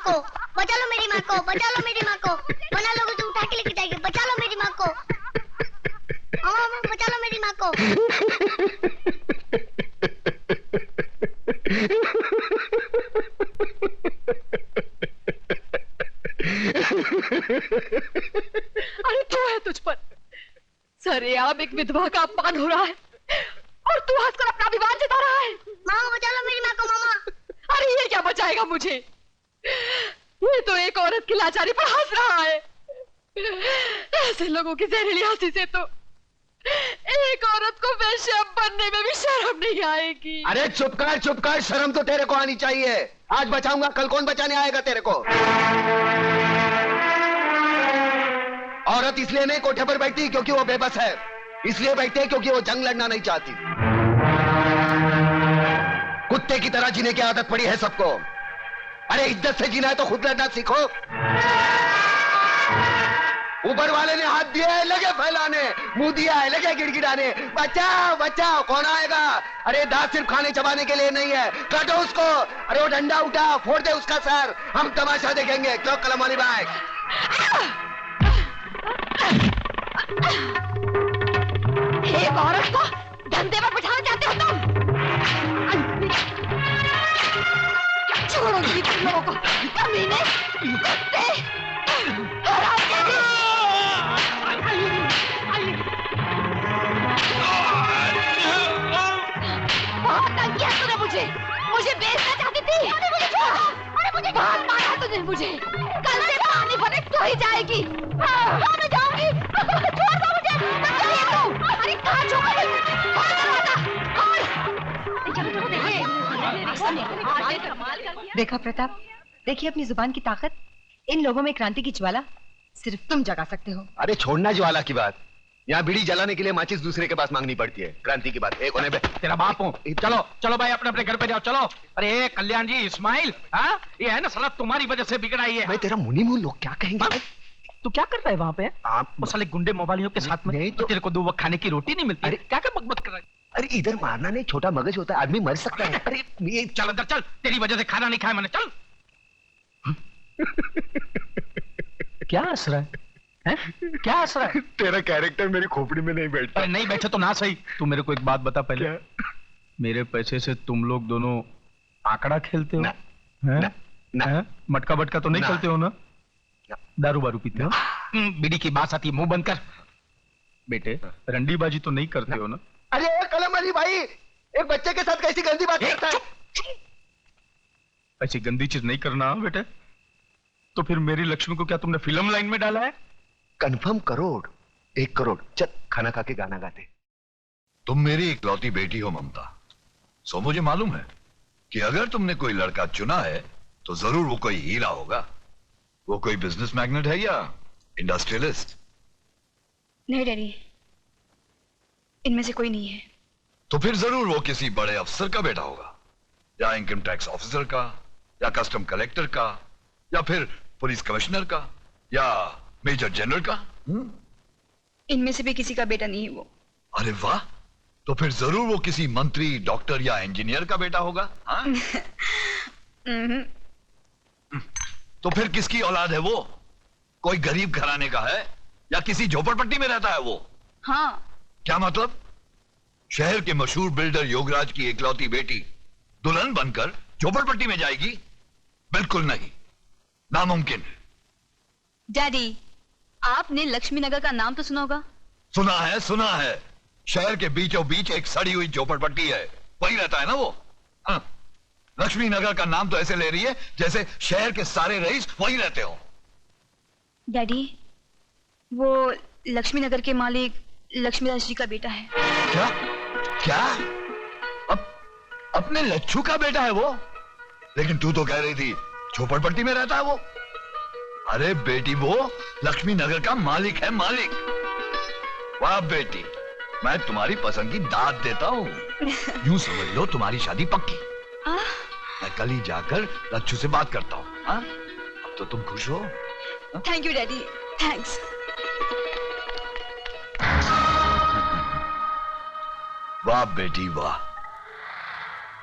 को, बचा लो मेरी माँ को, बचा लो मेरी माँ को, वरना लोग उसे उठा के लेके जाएंगे। बचा लो मेरी माँ को, मामा बचा लो मेरी माँ को। अरे क्यों है तुझ पर? सरेआम एक विधवा का अपमान हो रहा है और तू हंसकर अपना विवाद जता रहा है। मामा बचा लो मेरी माँ को, मामा। अरे ये क्या बचाएगा मुझे? ये तो एक औरत की लाचारी पर हंस रहा है। ऐसे लोगों की जहरीली हंसी से तो एक औरत को वैश्या बनने में भी शर्म नहीं आएगी। अरे चुप कर, शर्म तो तेरे को आनी चाहिए। आज बचाऊंगा, कल कौन बचाने आएगा तेरे को? औरत इसलिए नहीं कोठे पर बैठती क्योंकि वो बेबस है, इसलिए बैठती है क्योंकि वो जंग लड़ना नहीं चाहती। कुत्ते की तरह जीने की आदत पड़ी है सबको। अरे इज्जत से जीना है तो खुद लड़ना सीखो। ऊपर वाले ने हाथ दिया है, लगे फैलाने, मुंह दिया है, लगे गिड़गिड़ाने। बचाओ बचाओ, कौन आएगा? अरे दांत सिर्फ खाने चबाने के लिए नहीं है, काटो उसको। अरे वो डंडा उठा, फोड़ दे उसका सर, हम तमाशा देखेंगे। क्यों कलम वाली भाई? एक औरत को धंधे पर बिठाना चाहते हो तुम? छोड़ो तुम लोगों को, कमीने, कुत्ते, बहुत तंग किया तूने मुझे बेचना चाहती थी। अरे मुझे बहुत मारा तूने मुझे। कल से पानी भरे तो ही जाएगी। मैं जाऊंगी। छोड़ दो मुझे। अरे कहाँ छोड़? देखा प्रताप, देखिए अपनी जुबान की ताकत। इन लोगों में क्रांति की ज्वाला सिर्फ तुम जगा सकते हो। अरे छोड़ना ज्वाला की बात, यहाँ बीड़ी जलाने के लिए माचिस दूसरे के पास मांगनी पड़ती है। क्रांति की बात एक होने पे तेरा बाप हूँ। चलो चलो भाई, अपने अपने घर पे जाओ। चलो। अरे कल्याण जी, इस्माइल, हाँ ये है ना साला तुम्हारी वजह से बिगड़ा ही है। मैं तेरा मुनी मुंह, लोग क्या कहेंगे? तू क्या करता है वहाँ पे? वो साले गुंडे मोबाइलियों के साथ में। नहीं तो तेरे को 2 वक्त खाने की रोटी नहीं मिलती। अरे क्या क्या बकबक कर रहा है? अरे इधर मारना नहीं, छोटा मगज होता है, आदमी मर सकता है। अरे ये चल अंदर चल, तेरी वजह से खाना नहीं खाया मैंने। चल। क्या हंस रहा है? क्या हंस रहा है? तेरा कैरेक्टर मेरी खोपड़ी में नहीं बैठता। अरे नहीं बैठे तो ना सही। तू मेरे को एक बात बता पहले। क्या? मेरे पैसे से तुम लोग दोनों आंकड़ा खेलते हो? ना, ना, ना। मटका बटका तो नहीं खेलते हो ना? दारू बारू पीते हो? बीड़ी की बात आती है, मुंह बंद कर। बेटे रंडीबाजी तो नहीं करते हो ना? अरे कलम अली भाई, एक बच्चे के साथ कैसी गंदी बात करता है? ऐसी गंदी चीज नहीं करना बेटे। तो फिर मेरी लक्ष्मी को क्या तुमने फिल्म लाइन में डाला है? कंफर्म करोड़, 1 करोड़। चल खाना खा के गाना गाते। तुम मेरी इकलौती बेटी हो ममता, सो मुझे मालूम है कि अगर तुमने कोई लड़का चुना है तो जरूर वो कोई हीरा होगा। वो कोई बिजनेस मैग्नेट है या इंडस्ट्रियलिस्ट? नहीं डैडी, इनमें से कोई नहीं है। तो फिर जरूर वो किसी बड़े अफसर का बेटा होगा, या इनकम टैक्स ऑफिसर का, या कस्टम कलेक्टर का, या फिर पुलिस कमिश्नर का, या मेजर जनरल का। इनमें से भी किसी का बेटा नहीं है वो। अरे वाह, तो फिर जरूर वो किसी मंत्री, डॉक्टर या इंजीनियर का बेटा होगा। हाँ? तो फिर किसकी औलाद है वो? कोई गरीब घराने का है या किसी झोपड़पट्टी में रहता है वो? हाँ। क्या मतलब? शहर के मशहूर बिल्डर योगराज की इकलौती बेटी दुल्हन बनकर झोपड़पट्टी में जाएगी? बिल्कुल नहीं, नामुमकिन है। डैडी, आपने लक्ष्मी नगर का नाम तो सुना होगा? सुना है। शहर के बीचों बीच एक सड़ी हुई झोपड़पट्टी है, वही रहता है ना वो? हाँ। लक्ष्मी नगर का नाम तो ऐसे ले रही है जैसे शहर के सारे रईस वही रहते हो। डैडी, वो लक्ष्मी नगर के मालिक लक्ष्मीदास जी का बेटा है। क्या? क्या? अपने लच्छू का बेटा है वो? लेकिन तू तो कह रही थी झोपड़पट्टी में रहता है वो। अरे बेटी, वो लक्ष्मी नगर का मालिक है, मालिक। वाह बेटी, मैं तुम्हारी पसंद की दाद देता हूँ। यूं समझ लो तुम्हारी शादी पक्की। मैं कल ही जाकर लच्छू से बात करता हूँ। अब तो तुम खुश हो? Thank you daddy, thanks. वाह बेटी वाह,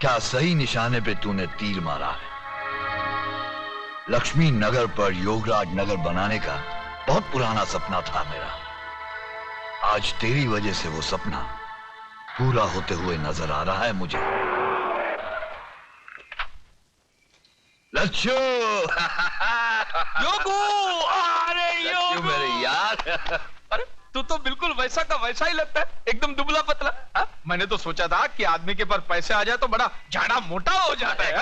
क्या सही निशाने पे तूने तीर मारा है। लक्ष्मी नगर पर योगराज नगर बनाने का बहुत पुराना सपना था मेरा। आज तेरी वजह से वो सपना पूरा होते हुए नजर आ रहा है मुझे। लच्छू योगू, अरे योगू मेरे यार। अरे तू तो बिल्कुल वैसा का वैसा ही लगता है, एकदम दुबला पतला। हा? मैंने तो सोचा था कि आदमी के पास पैसे आ जाए तो बड़ा झाड़ा मोटा हो जाता है।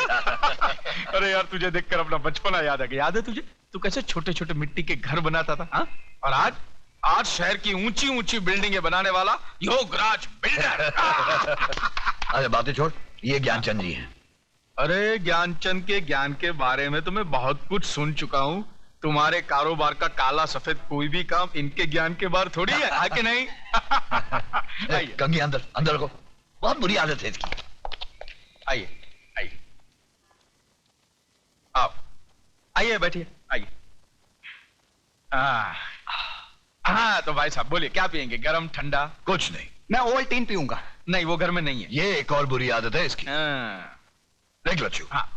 अरे यार तुझे देखकर अपना बचपना याद आ गया। याद है तुझे तू कैसे छोटे छोटे मिट्टी के घर बनाता था? हा? और आज शहर की ऊंची ऊंची बिल्डिंगें बनाने वाला योगराज बिल्डर। अरे बातें छोड़, ये ज्ञानचंद जी हैं। अरे ज्ञानचंद के ज्ञान के बारे में तो मैं बहुत कुछ सुन चुका हूँ। तुम्हारे कारोबार का काला सफेद कोई भी काम इनके ज्ञान के बाहर थोड़ी है, आके नहीं। कंगी अंदर अंदर रखो, बहुत बुरी आदत है इसकी। आइए आइए, आओ आइए बैठिए आइए। हाँ तो भाई साहब बोलिए क्या पियेंगे, गरम ठंडा? कुछ नहीं, मैं ओवल्टीन पीऊंगा। नहीं वो घर में नहीं है। ये एक और बुरी आदत है इसकी। देख लच्छू, हाँ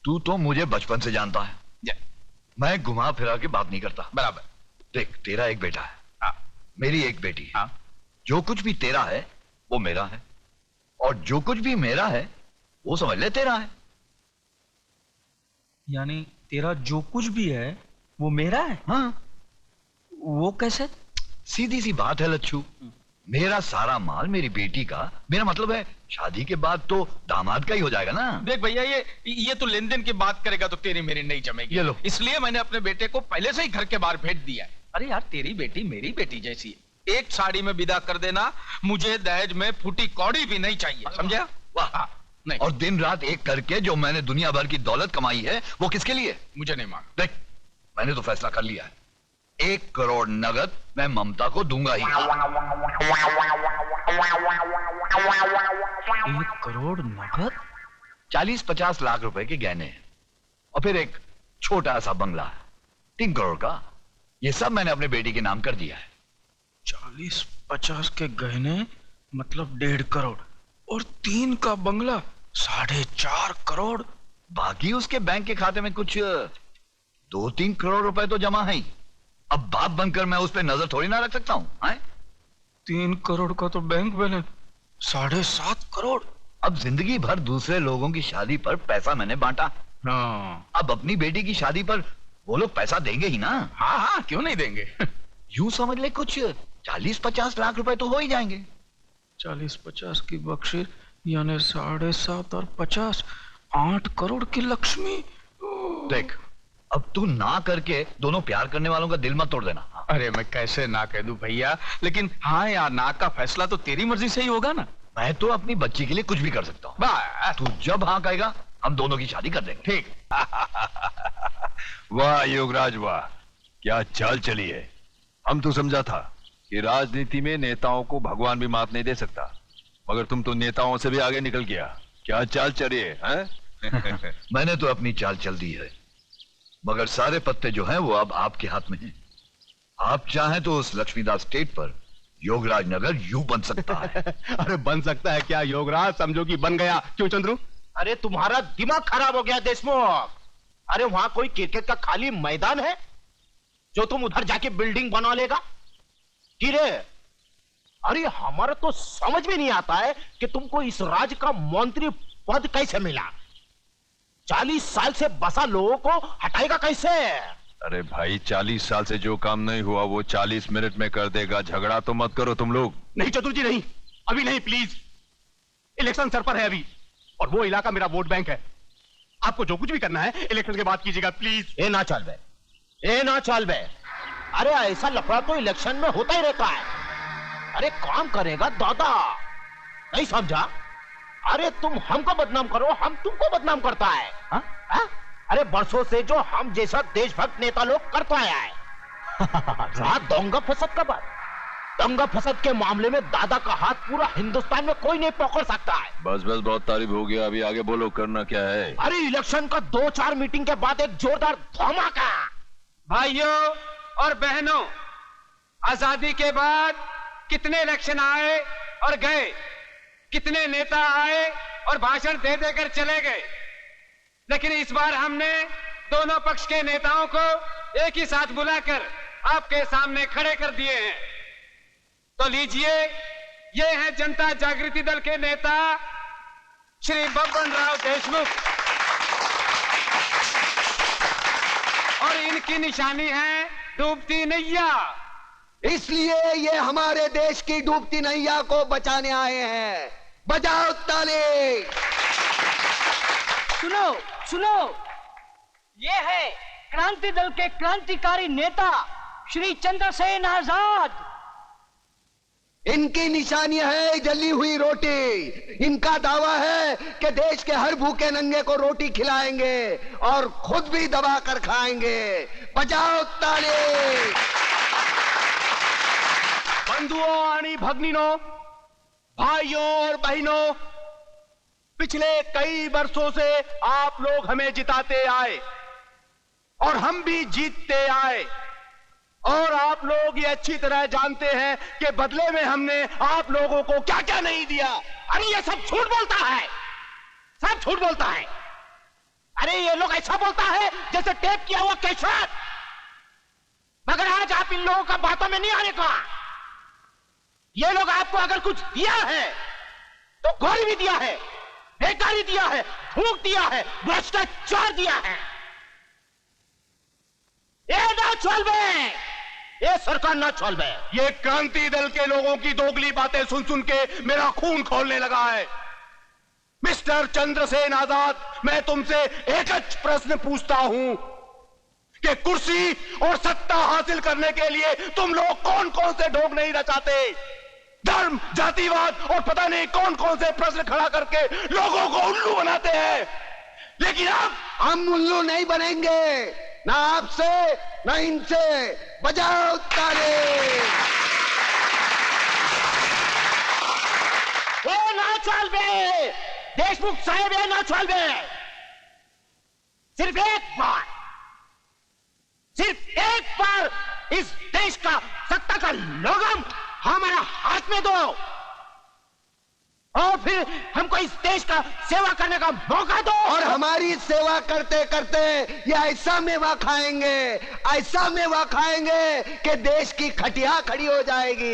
तू तो मुझे बचपन से जानता है, मैं घुमा फिरा के बात नहीं करता। बराबर। देख तेरा एक बेटा है, हाँ मेरी एक बेटी है। हाँ जो कुछ भी तेरा है वो मेरा है, और जो कुछ भी मेरा है वो समझ ले तेरा है। यानी तेरा जो कुछ भी है वो मेरा है? हाँ वो कैसे? सीधी सी बात है लच्छू, मेरा सारा माल मेरी बेटी का, मेरा मतलब है शादी के बाद तो दामाद का ही हो जाएगा ना। देख भैया ये तो लेन देन की बात करेगा तो तेरी मेरी नहीं जमेगी। ये लो। इसलिए मैंने अपने बेटे को पहले से ही घर के बाहर भेज दिया है। अरे यार तेरी बेटी मेरी बेटी जैसी है, एक साड़ी में विदा कर देना, मुझे दहेज में फूटी कौड़ी भी नहीं चाहिए, समझा? वाह। नहीं। और दिन रात एक करके जो मैंने दुनिया भर की दौलत कमाई है वो किसके लिए? मुझे नहीं मांग। देख मैंने तो फैसला कर लिया है, 1 करोड़ नगद मैं ममता को दूंगा ही। 1 करोड़ नगद? 40-50 लाख रुपए के गहने हैं, और फिर एक छोटा सा बंगला 3 करोड़ का। ये सब मैंने अपने बेटी के नाम कर दिया है। 40-50 के गहने मतलब 1.5 करोड़, और 3 का बंगला 4.5 करोड़। बाकी उसके बैंक के खाते में कुछ 2-3 करोड़ रुपए तो जमा है ही। अब बाप बनकर मैं उस पर नजर थोड़ी ना रख सकता हूँ। 3 करोड़ का तो बैंक बैलेंस 7.5 करोड़। अब जिंदगी भर दूसरे लोगों की शादी पर पैसा मैंने बांटा, अब अपनी बेटी की शादी पर वो लोग पैसा देंगे ही ना। हाँ हाँ क्यों नहीं देंगे। यूं समझ ले कुछ 40-50 लाख रुपए तो हो ही जाएंगे। 40-50 की बख्शीश यानी 7.5 और 50, 8 करोड़ की लक्ष्मी। देख अब तू ना करके दोनों प्यार करने वालों का दिल मत तोड़ देना। अरे मैं कैसे ना कह दूं भैया, लेकिन हाँ यार ना का फैसला तो तेरी मर्जी से ही होगा ना। मैं तो अपनी बच्ची के लिए कुछ भी कर सकता हूँ। बस तू जब हाँ कहेगा हम दोनों की शादी कर देंगे। ठीक। वाह योगराज वाह, क्या चाल चली है। हम तो समझा था कि राजनीति में नेताओं को भगवान भी मात नहीं दे सकता, मगर तुम तो नेताओं से भी आगे निकल गया। क्या चाल चली है? मैंने तो अपनी चाल चल दी है, मगर सारे पत्ते जो हैं वो अब आपके हाथ में हैं। आप चाहें तो उस लक्ष्मीदास स्टेट पर योगराज नगर यूं बन सकता है। अरे बन सकता है क्या योगराज, समझो कि बन गया। क्यों चंद्रू? अरे तुम्हारा दिमाग खराब हो गया देशमुख। अरे वहां कोई क्रिकेट का खाली मैदान है जो तुम उधर जाके बिल्डिंग बना लेगा? गिरे, अरे हमारा तो समझ में नहीं आता है कि तुमको इस राज्य का मंत्री पद कैसे मिला। 40 साल से बसा लोगों को हटाएगा कैसे? अरे भाई 40 साल से जो काम नहीं हुआ वो 40 मिनट में कर देगा। झगड़ा तो मत करो तुम लोग। नहीं चतुर जी नहीं, अभी नहीं प्लीज। इलेक्शन सर पर है अभी, और वो इलाका मेरा वोट बैंक है। आपको जो कुछ भी करना है इलेक्शन के बाद कीजिएगा प्लीज। ए ना चल बे, ए ना चल बे। अरे ऐसा लफड़ा तो इलेक्शन में होता ही रहता है। अरे काम करेगा दादा, नहीं समझा? अरे तुम हमको बदनाम करो, हम तुमको बदनाम करता है। हा? हा? अरे बरसों से जो हम जैसा देशभक्त नेता लोग करता आया है। दंगा फसद का बात, दंगा फसद के मामले में दादा का हाथ पूरा हिंदुस्तान में कोई नहीं पकड़ सकता है। बस बस बहुत तारीफ हो गया, अभी आगे बोलो करना क्या है। अरे इलेक्शन का 2-4 मीटिंग के बाद एक जोरदार धमाका। भाइयों और बहनों, आजादी के बाद कितने इलेक्शन आए और गए, कितने नेता आए और भाषण दे देकर चले गए, लेकिन इस बार हमने दोनों पक्ष के नेताओं को एक ही साथ बुलाकर आपके सामने खड़े कर दिए हैं। तो लीजिए, ये हैं जनता जागृति दल के नेता श्री बब्बन राव देशमुख, और इनकी निशानी है डूबती नैया। इसलिए ये हमारे देश की डूबती नैया को बचाने आए हैं। बजाओ ताली। सुनो सुनो, ये है क्रांति दल के क्रांतिकारी नेता श्री चंद्रसेन आजाद। इनकी निशानी है जली हुई रोटी। इनका दावा है कि देश के हर भूखे नंगे को रोटी खिलाएंगे और खुद भी दबा कर खाएंगे। बजाओ ताली। बंधुओं आणि भगनीनों, भाइयों और बहनों, पिछले कई वर्षों से आप लोग हमें जिताते आए और हम भी जीतते आए, और आप लोग ये अच्छी तरह जानते हैं कि बदले में हमने आप लोगों को क्या क्या नहीं दिया। अरे ये सब झूठ बोलता है, सब झूठ बोलता है। अरे ये लोग ऐसा बोलता है जैसे टेप किया हुआ कैसेट। मगर आज आप इन लोगों का बातों में नहीं आने का। ये लोग आपको अगर कुछ दिया है तो गोली भी दिया है, बेकारी दिया है, भूख दिया है, भ्रष्टाचार दिया है। ये ना चलबे, ये सरकार ना चलबे। ये क्रांति दल के लोगों की दोगली बातें सुन सुन के मेरा खून खौलने लगा है। मिस्टर चंद्रसेन आजाद, मैं तुमसे एक ही प्रश्न पूछता हूं कि कुर्सी और सत्ता हासिल करने के लिए तुम लोग कौन कौन से ढोंग नहीं रचाते। धर्म, जातिवाद और पता नहीं कौन कौन से प्रश्न खड़ा करके लोगों को उल्लू बनाते हैं। लेकिन अब हम उल्लू नहीं बनेंगे, ना आपसे ना इनसे। बजाओ ताली। ये ना चलबे, देशमुख साहब, ये ना चलबे। सिर्फ एक बार इस देश का सत्ता का लोगम हमारा हाथ में दो, और फिर हमको इस देश का सेवा करने का मौका दो। और हमारी सेवा करते करते ये ऐसा मेवा खाएंगे, ऐसा मेवा खाएंगे कि देश की खटिया खड़ी हो जाएगी।